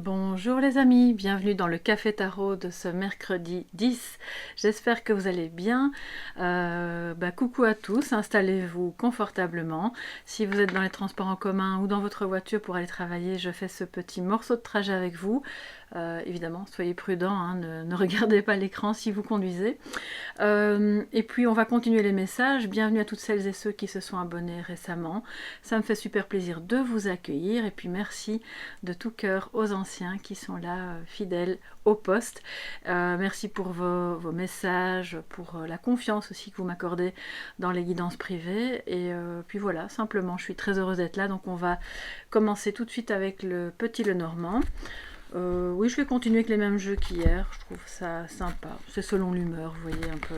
Bonjour les amis, bienvenue dans le Café Tarot de ce mercredi 10. J'espère que vous allez bien. Coucou à tous, installez-vous confortablement. Si vous êtes dans les transports en commun ou dans votre voiture pour aller travailler, je fais ce petit morceau de trajet avec vous. Évidemment, soyez prudents, hein, ne regardez pas l'écran si vous conduisez. Et puis on va continuer les messages. Bienvenue à toutes celles et ceux qui se sont abonnés récemment. Ça me fait super plaisir de vous accueillir. Et puis merci de tout cœur aux anciens qui sont là, fidèles au poste. Merci pour vos messages, pour la confiance aussi que vous m'accordez dans les guidances privées. Et puis voilà, simplement, je suis très heureuse d'être là. Donc on va commencer tout de suite avec le petit Lenormand. Oui, je vais continuer avec les mêmes jeux qu'hier, je trouve ça sympa. C'est selon l'humeur, vous voyez, un peu.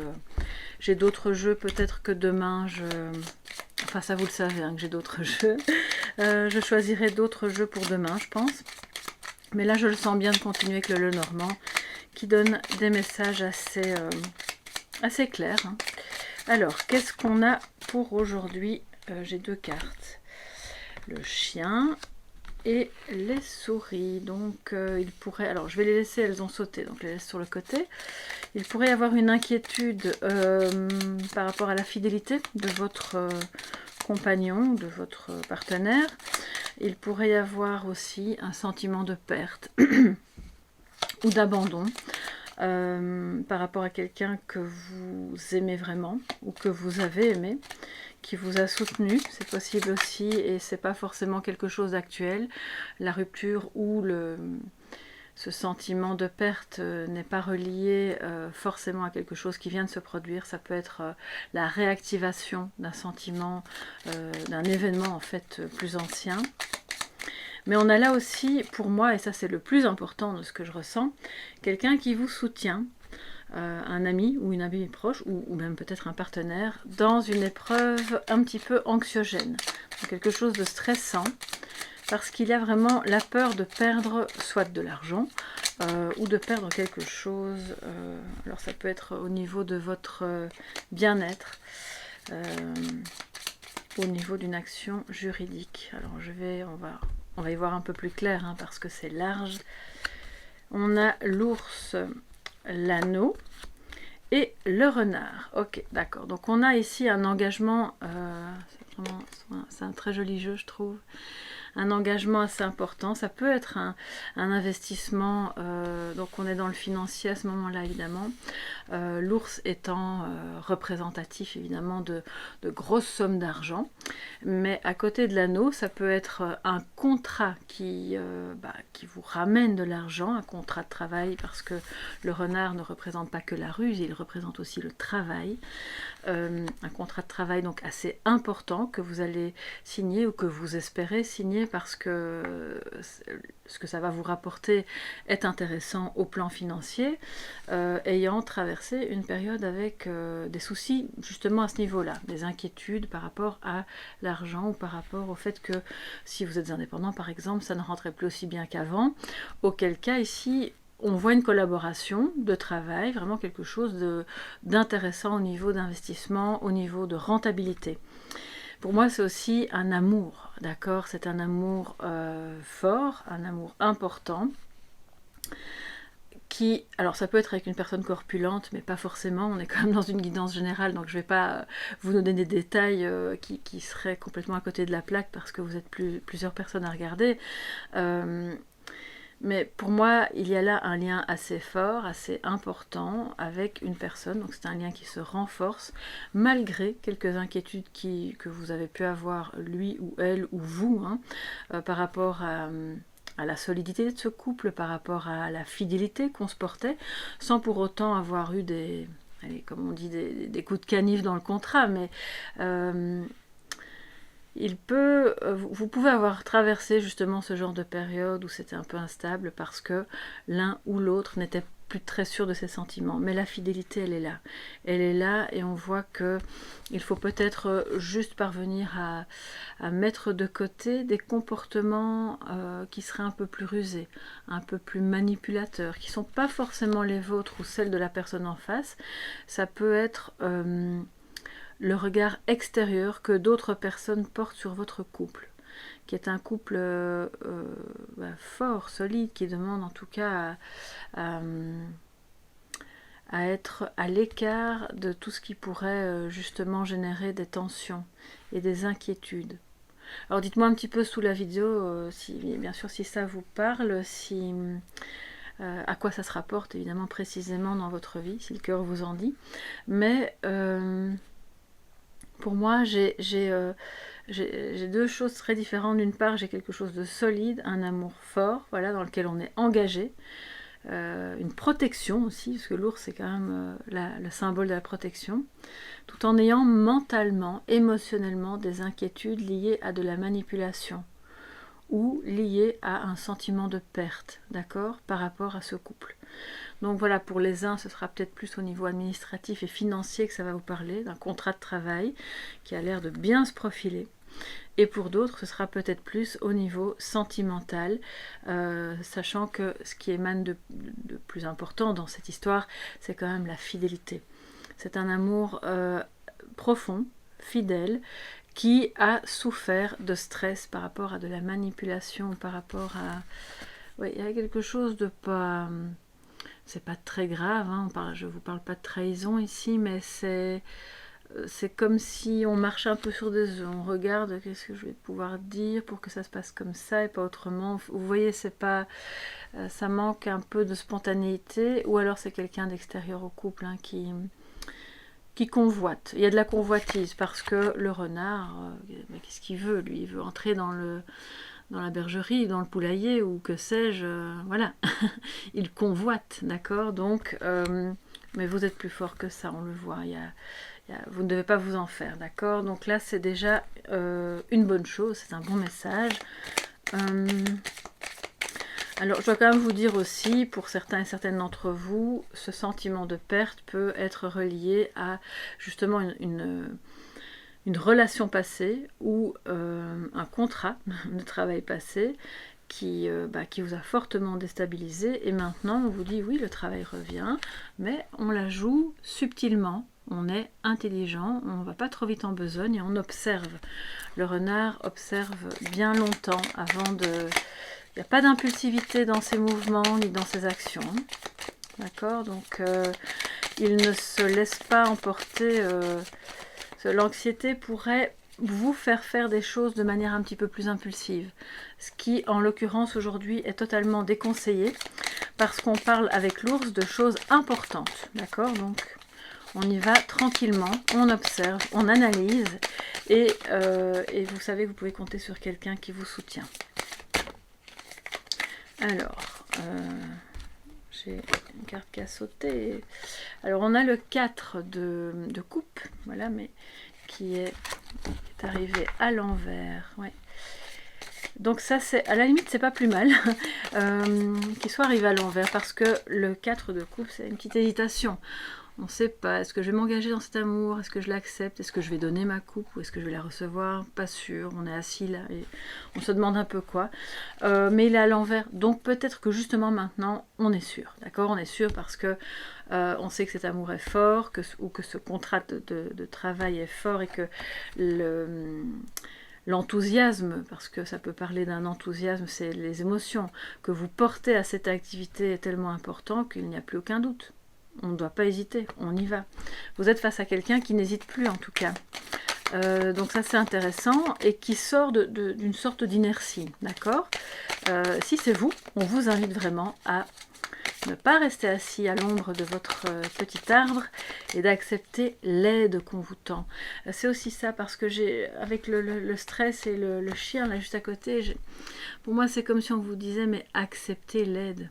J'ai d'autres jeux, peut-être que demain, Enfin, ça vous le savez, hein, que j'ai d'autres jeux. Je choisirai d'autres jeux pour demain, je pense. Mais là, je le sens bien de continuer avec le Lenormand, qui donne des messages assez clairs. Hein. Alors, qu'est-ce qu'on a pour aujourd'hui? J'ai deux cartes. Le chien et les souris. Donc il pourrait, alors je vais les laisser, elles ont sauté, donc je les laisse sur le côté. Il pourrait y avoir une inquiétude par rapport à la fidélité de votre compagnon, de votre partenaire. Il pourrait y avoir aussi un sentiment de perte ou d'abandon par rapport à quelqu'un que vous aimez vraiment ou que vous avez aimé, qui vous a soutenu, c'est possible aussi, et c'est pas forcément quelque chose d'actuel. La rupture ou ce sentiment de perte n'est pas relié forcément à quelque chose qui vient de se produire. Ça peut être la réactivation d'un sentiment, d'un événement en fait plus ancien. Mais on a là aussi, pour moi, et ça c'est le plus important de ce que je ressens, quelqu'un qui vous soutient, un ami ou une amie proche, ou même peut-être un partenaire, dans une épreuve un petit peu anxiogène, quelque chose de stressant, parce qu'il y a vraiment la peur de perdre soit de l'argent, ou de perdre quelque chose. Alors ça peut être au niveau de votre bien-être, au niveau d'une action juridique. Alors on va y voir un peu plus clair, hein, parce que c'est large. On a l'ours, l'anneau et le renard. Ok, d'accord. Donc on a ici un engagement, c'est un très joli jeu, je trouve. Un engagement assez important. Ça peut être un investissement, donc on est dans le financier à ce moment-là, évidemment. L'ours étant représentatif, évidemment, de grosses sommes d'argent. Mais à côté de l'anneau, ça peut être un contrat qui vous ramène de l'argent, un contrat de travail, parce que le renard ne représente pas que la ruse, il représente aussi le travail. Un contrat de travail donc assez important que vous allez signer ou que vous espérez signer, parce que ce que ça va vous rapporter est intéressant au plan financier, ayant traversé une période avec des soucis justement à ce niveau-là, des inquiétudes par rapport à l'argent ou par rapport au fait que si vous êtes indépendant par exemple, ça ne rentrait plus aussi bien qu'avant, auquel cas ici on voit une collaboration de travail, vraiment quelque chose d'intéressant au niveau d'investissement, au niveau de rentabilité. Pour moi, c'est aussi un amour, d'accord? C'est un amour fort, un amour important, qui, alors ça peut être avec une personne corpulente, mais pas forcément, on est quand même dans une guidance générale, donc je ne vais pas vous donner des détails qui seraient complètement à côté de la plaque, parce que vous êtes plusieurs personnes à regarder. Mais pour moi, il y a là un lien assez fort, assez important avec une personne. Donc c'est un lien qui se renforce malgré quelques inquiétudes que vous avez pu avoir, lui ou elle ou vous, hein, par rapport à la solidité de ce couple, par rapport à la fidélité qu'on se portait, sans pour autant avoir eu comme on dit, des coups de canif dans le contrat. Mais vous pouvez avoir traversé justement ce genre de période où c'était un peu instable parce que l'un ou l'autre n'était plus très sûr de ses sentiments. Mais la fidélité, elle est là. Elle est là, et on voit que il faut peut-être juste parvenir à mettre de côté des comportements qui seraient un peu plus rusés, un peu plus manipulateurs, qui ne sont pas forcément les vôtres ou celles de la personne en face. Ça peut être le regard extérieur que d'autres personnes portent sur votre couple. qui est un couple fort, solide, qui demande en tout cas à être à l'écart de tout ce qui pourrait justement générer des tensions et des inquiétudes. Alors dites-moi un petit peu sous la vidéo, si, bien sûr si ça vous parle, si, à quoi ça se rapporte évidemment précisément dans votre vie, si le cœur vous en dit. Mais pour moi j'ai deux choses très différentes. D'une part j'ai quelque chose de solide, un amour fort, voilà, dans lequel on est engagé. Une protection aussi, parce que l'ours c'est quand même le symbole de la protection, tout en ayant mentalement, émotionnellement des inquiétudes liées à de la manipulation ou liées à un sentiment de perte, d'accord, par rapport à ce couple. Donc voilà, pour les uns ce sera peut-être plus au niveau administratif et financier que ça va vous parler, d'un contrat de travail qui a l'air de bien se profiler. Et pour d'autres, ce sera peut-être plus au niveau sentimental, sachant que ce qui émane de plus important dans cette histoire, c'est quand même la fidélité. C'est un amour profond, fidèle, qui a souffert de stress par rapport à de la manipulation, par rapport à... Oui, il y a quelque chose de pas... C'est pas très grave, hein, je vous parle pas de trahison ici, mais c'est comme si on marche un peu sur des œufs, on regarde qu'est-ce que je vais pouvoir dire pour que ça se passe comme ça et pas autrement. Vous voyez, c'est pas, ça manque un peu de spontanéité, ou alors c'est quelqu'un d'extérieur au couple hein, qui convoite. Il y a de la convoitise parce que le renard, qu'est-ce qu'il veut lui? Il veut entrer dans la bergerie, dans le poulailler ou que sais-je, voilà. Il convoite, d'accord? Donc, mais vous êtes plus fort que ça, on le voit. Vous ne devez pas vous en faire, d'accord? Donc là, c'est déjà une bonne chose, c'est un bon message. Alors, je dois quand même vous dire aussi, pour certains et certaines d'entre vous, ce sentiment de perte peut être relié à justement une relation passée ou un contrat de travail passé qui vous a fortement déstabilisé, et maintenant on vous dit oui, le travail revient, mais on la joue subtilement. On est intelligent, on ne va pas trop vite en besogne et on observe. Le renard observe bien longtemps avant de... Il n'y a pas d'impulsivité dans ses mouvements ni dans ses actions. D'accord? Donc il ne se laisse pas emporter. L'anxiété pourrait vous faire des choses de manière un petit peu plus impulsive. Ce qui, en l'occurrence, aujourd'hui est totalement déconseillé parce qu'on parle avec l'ours de choses importantes. D'accord? Donc on y va tranquillement, on observe, on analyse et vous savez que vous pouvez compter sur quelqu'un qui vous soutient. Alors, j'ai une carte qui a sauté. Alors, on a le 4 de coupe, voilà, mais qui est arrivé à l'envers. Ouais. Donc ça, c'est à la limite, c'est pas plus mal qu'il soit arrivé à l'envers parce que le 4 de coupe, c'est une petite hésitation. On ne sait pas, est-ce que je vais m'engager dans cet amour, est-ce que je l'accepte, est-ce que je vais donner ma coupe ou est-ce que je vais la recevoir, pas sûr, on est assis là et on se demande un peu quoi, mais il est à l'envers, donc peut-être que justement maintenant on est sûr, d'accord, on est sûr parce que on sait que cet amour est fort, ou que ce contrat de travail est fort et que l'enthousiasme, parce que ça peut parler d'un enthousiasme, c'est les émotions que vous portez à cette activité est tellement important qu'il n'y a plus aucun doute. On ne doit pas hésiter, on y va. Vous êtes face à quelqu'un qui n'hésite plus en tout cas. Donc ça c'est intéressant et qui sort d'une sorte d'inertie, d'accord? Si c'est vous, on vous invite vraiment à ne pas rester assis à l'ombre de votre petit arbre et d'accepter l'aide qu'on vous tend. C'est aussi ça parce que avec le stress et le chien là juste à côté, pour moi c'est comme si on vous disait mais acceptez l'aide.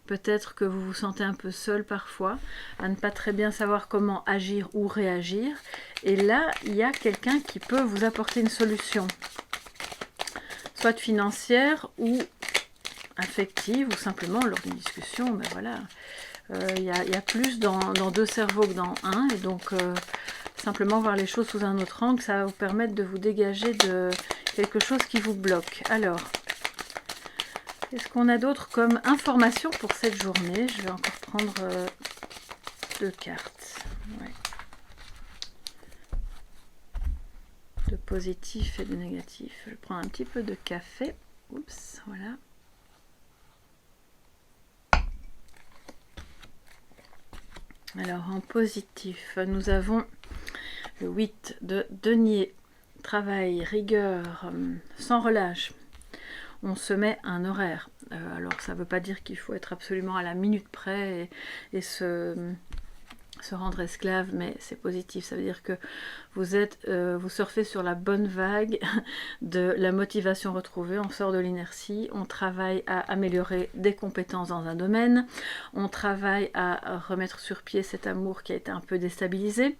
Peut-être que vous vous sentez un peu seul parfois, à ne pas très bien savoir comment agir ou réagir. Et là, il y a quelqu'un qui peut vous apporter une solution. Soit financière ou affective, ou simplement lors d'une discussion. Ben voilà, il y a plus dans deux cerveaux que dans un. Et donc, simplement voir les choses sous un autre angle, ça va vous permettre de vous dégager de quelque chose qui vous bloque. Alors... qu'est-ce qu'on a d'autre comme information pour cette journée? Je vais encore prendre 2 cartes. Ouais. 2 positif et du négatif. Je prends un petit peu de café. Oups, voilà. Alors en positif, nous avons le 8 de denier, travail, rigueur, sans relâche. On se met un horaire. Alors ça ne veut pas dire qu'il faut être absolument à la minute près et se rendre esclave, mais c'est positif. Ça veut dire que vous surfez sur la bonne vague de la motivation retrouvée, on sort de l'inertie, on travaille à améliorer des compétences dans un domaine, on travaille à remettre sur pied cet amour qui a été un peu déstabilisé.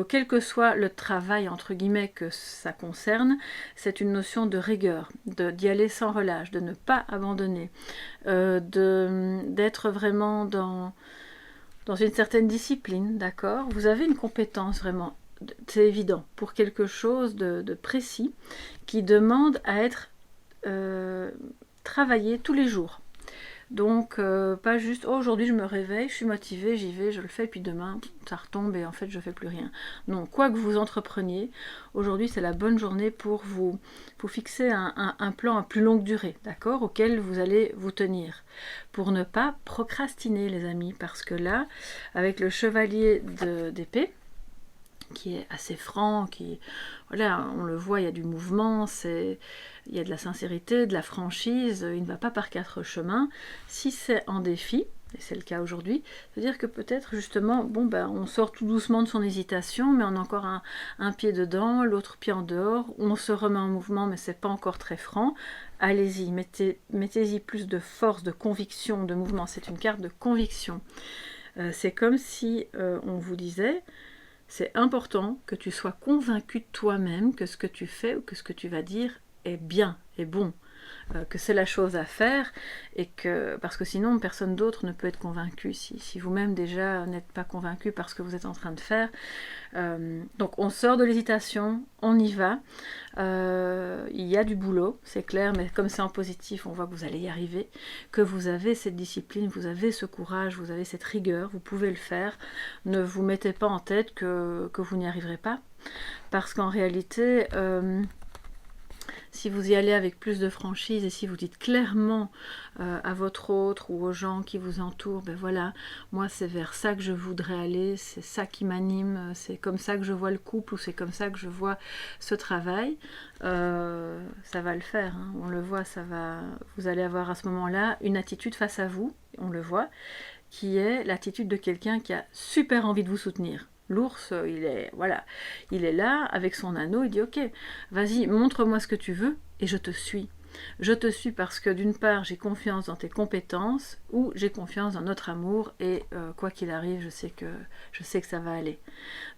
Quel que soit le travail entre guillemets que ça concerne, c'est une notion de rigueur, d'y aller sans relâche, de ne pas abandonner, d'être vraiment dans une certaine discipline, d'accord? Vous avez une compétence vraiment, c'est évident, pour quelque chose de précis, qui demande à être travaillé tous les jours. Donc, pas juste, oh, aujourd'hui je me réveille, je suis motivée, j'y vais, je le fais, puis demain, ça retombe et en fait je fais plus rien. Non, quoi que vous entrepreniez, aujourd'hui c'est la bonne journée pour vous fixer un plan à plus longue durée, d'accord, auquel vous allez vous tenir. Pour ne pas procrastiner, les amis, parce que là, avec le chevalier d'épée, qui est assez franc, voilà, on le voit, il y a du mouvement, il y a de la sincérité, de la franchise, il ne va pas par quatre chemins. Si c'est en défi, et c'est le cas aujourd'hui, c'est-à-dire que peut-être justement, bon ben on sort tout doucement de son hésitation, mais on a encore un pied dedans, l'autre pied en dehors, on se remet en mouvement, mais c'est pas encore très franc. Allez-y, mettez-y plus de force, de conviction, de mouvement. C'est une carte de conviction. C'est comme si on vous disait, c'est important que tu sois convaincu de toi-même que ce que tu fais ou que ce que tu vas dire est bien, est bon, que c'est la chose à faire, et que parce que sinon personne d'autre ne peut être convaincu si vous-même déjà n'êtes pas convaincu par ce que vous êtes en train de faire. Donc on sort de l'hésitation, on y va. Il y a du boulot, c'est clair, mais comme c'est en positif, on voit que vous allez y arriver, que vous avez cette discipline, vous avez ce courage, vous avez cette rigueur, vous pouvez le faire. Ne vous mettez pas en tête que vous n'y arriverez pas, parce qu'en réalité, si vous y allez avec plus de franchise et si vous dites clairement à votre autre ou aux gens qui vous entourent, ben voilà, moi c'est vers ça que je voudrais aller, c'est ça qui m'anime, c'est comme ça que je vois le couple ou c'est comme ça que je vois ce travail, ça va le faire, hein, on le voit, vous allez avoir à ce moment-là une attitude face à vous, on le voit, qui est l'attitude de quelqu'un qui a super envie de vous soutenir. L'ours, il est là avec son anneau, il dit ok, vas-y, montre-moi ce que tu veux et je te suis. Je te suis parce que d'une part, j'ai confiance dans tes compétences ou j'ai confiance dans notre amour et quoi qu'il arrive, je sais que ça va aller.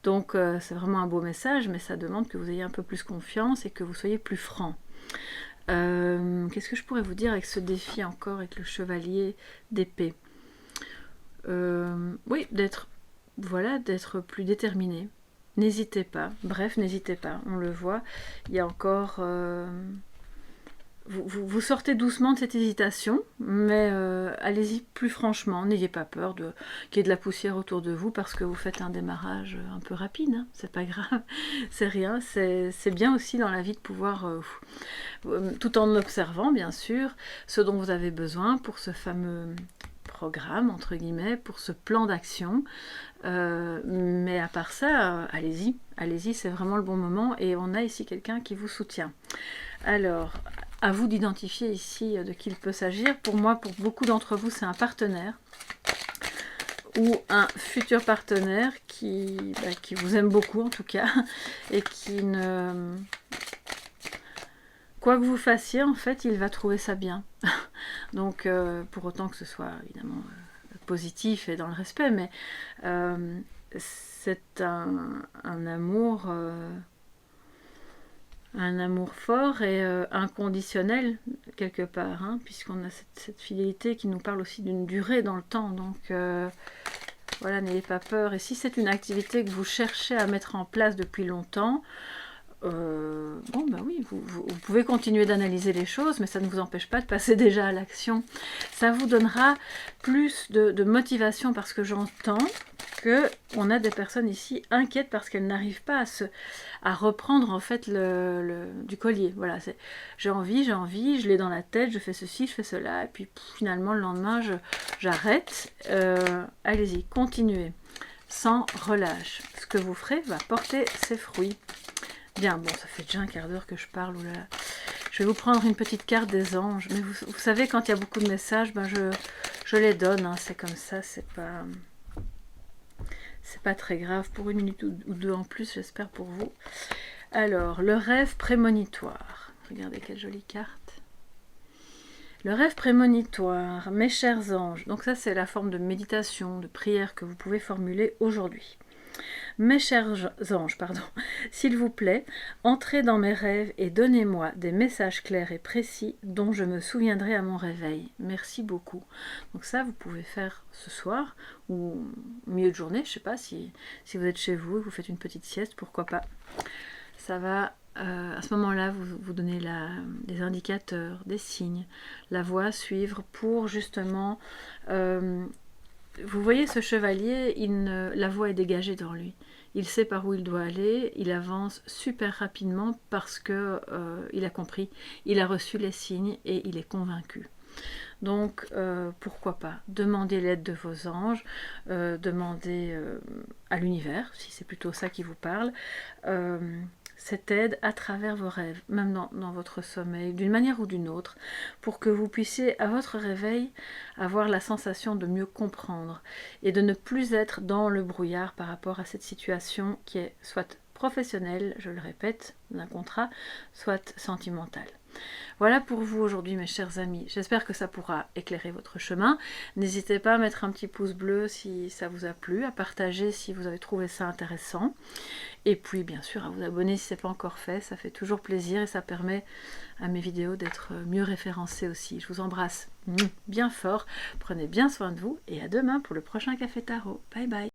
Donc c'est vraiment un beau message, mais ça demande que vous ayez un peu plus confiance et que vous soyez plus franc. Qu'est-ce que je pourrais vous dire avec ce défi encore, avec le chevalier d'épée? Oui, d'être plus déterminé. N'hésitez pas, bref, n'hésitez pas, on le voit. Il y a encore... Vous sortez doucement de cette hésitation, mais allez-y plus franchement, n'ayez pas peur qu'il y ait de la poussière autour de vous parce que vous faites un démarrage un peu rapide, hein, c'est pas grave, c'est rien, c'est bien aussi dans la vie de pouvoir, tout en observant bien sûr, ce dont vous avez besoin pour ce fameux programme, entre guillemets, pour ce plan d'action, mais à part ça, allez-y, c'est vraiment le bon moment et on a ici quelqu'un qui vous soutient. Alors, à vous d'identifier ici de qui il peut s'agir. Pour moi, pour beaucoup d'entre vous, c'est un partenaire ou un futur partenaire qui vous aime beaucoup en tout cas et qui ne... Quoi que vous fassiez, en fait, il va trouver ça bien. Donc, pour autant que ce soit évidemment positif et dans le respect, mais c'est un amour fort et inconditionnel quelque part, hein, puisqu'on a cette fidélité qui nous parle aussi d'une durée dans le temps. Donc voilà, n'ayez pas peur. Et si c'est une activité que vous cherchez à mettre en place depuis longtemps, bon ben oui, vous pouvez continuer d'analyser les choses, mais ça ne vous empêche pas de passer déjà à l'action. Ça vous donnera plus de motivation parce que j'entends que on a des personnes ici inquiètes parce qu'elles n'arrivent pas à reprendre en fait du collier. Voilà, j'ai envie, je l'ai dans la tête, je fais ceci, je fais cela, et puis finalement le lendemain j'arrête. Allez-y, continuez, sans relâche. Ce que vous ferez va porter ses fruits. Bien, bon, ça fait déjà un quart d'heure que je parle, oulala. Je vais vous prendre une petite carte des anges, mais vous savez, quand il y a beaucoup de messages, ben je les donne, hein, c'est comme ça, c'est pas très grave, pour une minute ou deux en plus, j'espère pour vous. Alors, le rêve prémonitoire, regardez quelle jolie carte. Le rêve prémonitoire, mes chers anges, donc ça c'est la forme de méditation, de prière que vous pouvez formuler aujourd'hui. Mes chers anges, s'il vous plaît, entrez dans mes rêves et donnez-moi des messages clairs et précis dont je me souviendrai à mon réveil. Merci beaucoup. Donc ça, vous pouvez faire ce soir ou au milieu de journée, je ne sais pas, si vous êtes chez vous et vous faites une petite sieste, pourquoi pas. Ça va, à ce moment-là, vous donnez des indicateurs, des signes, la voie à suivre pour justement... vous voyez ce chevalier, la voie est dégagée dans lui. Il sait par où il doit aller, il avance super rapidement parce que il a compris, il a reçu les signes et il est convaincu. Donc pourquoi pas, demandez l'aide de vos anges, demandez à l'univers, si c'est plutôt ça qui vous parle, cette aide à travers vos rêves, même dans votre sommeil, d'une manière ou d'une autre, pour que vous puissiez, à votre réveil, avoir la sensation de mieux comprendre et de ne plus être dans le brouillard par rapport à cette situation qui est soit professionnelle, je le répète, d'un contrat, soit sentimentale. Voilà pour vous aujourd'hui mes chers amis, j'espère que ça pourra éclairer votre chemin. N'hésitez pas à mettre un petit pouce bleu si ça vous a plu, à partager si vous avez trouvé ça intéressant, et puis bien sûr à vous abonner si ce n'est pas encore fait, ça fait toujours plaisir et ça permet à mes vidéos d'être mieux référencées aussi. Je vous embrasse bien fort, prenez bien soin de vous et à demain pour le prochain Café Tarot. Bye bye.